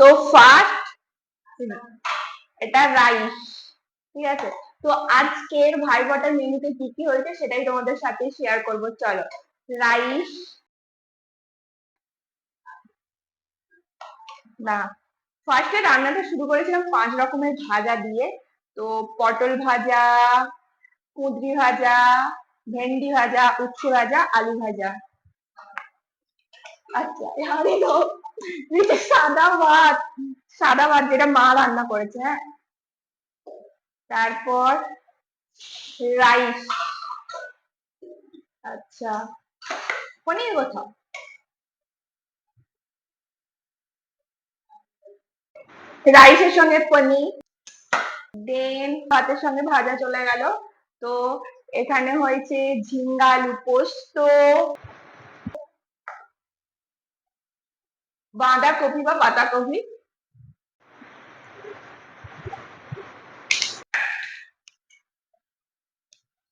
তো ফার্স্ট এটা রাইস, ঠিক আছে। তো আজকের ভাইফোঁটার মেনুতে কি কি হয়েছে সেটাই তোমাদের সাথে শেয়ার করব, চলো। রাইস না, ফার্স্টে রান্নাটা শুরু করেছিলাম 5 রকমের ভাজা দিয়ে। তো পটল ভাজা, কুঁদরি ভাজা, ভেন্ডি ভাজা, উচ্ছে ভাজা, আলু ভাজা। আচ্ছা, এবারে তো সাদা ভাত, সাদা ভাত যেটা মা রান্না করেছে, হ্যাঁ। তারপর রাইস, আচ্ছা, পনির কোথাও, রাইসের সঙ্গে পনির, দেন ভাতের সঙ্গে ভাজা চলে গেল। তো এখানে হয়েছে ঝিঙ্গা আলু পোস্ত, বাঁধাকপি বা পাতাকপি,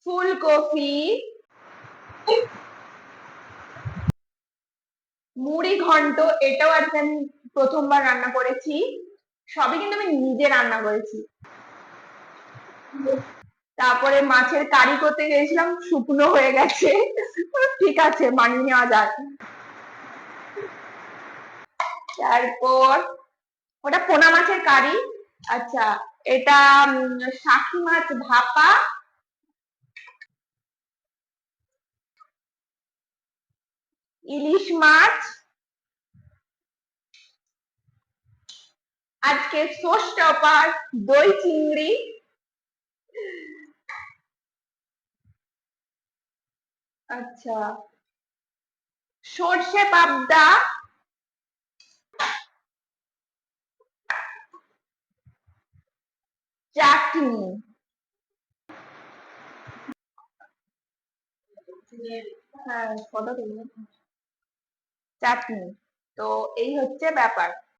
ফুলকপি, মুড়ি ঘন্ট, এটাও আজকে আমি প্রথমবার রান্না করেছি। সবই কিন্তু আমি নিজে রান্না করেছি। তারপরে মাছের কারি করতে গেছিলাম, শুকনো হয়ে গেছে, ঠিক আছে, মানিয়ে নেওয়া যায়। তারপর ওটা পোনা মাছের কারি। আচ্ছা, এটা শাকি মাছ ভাপা, ইলিশ মাছ, আজকে সোস টপার, দই চিংড়ি, আচ্ছা, সর্ষে পাবদা, চাটনি, হ্যাঁ ফটো তুলবো, চাটনি। তো এই হচ্ছে ব্যাপার।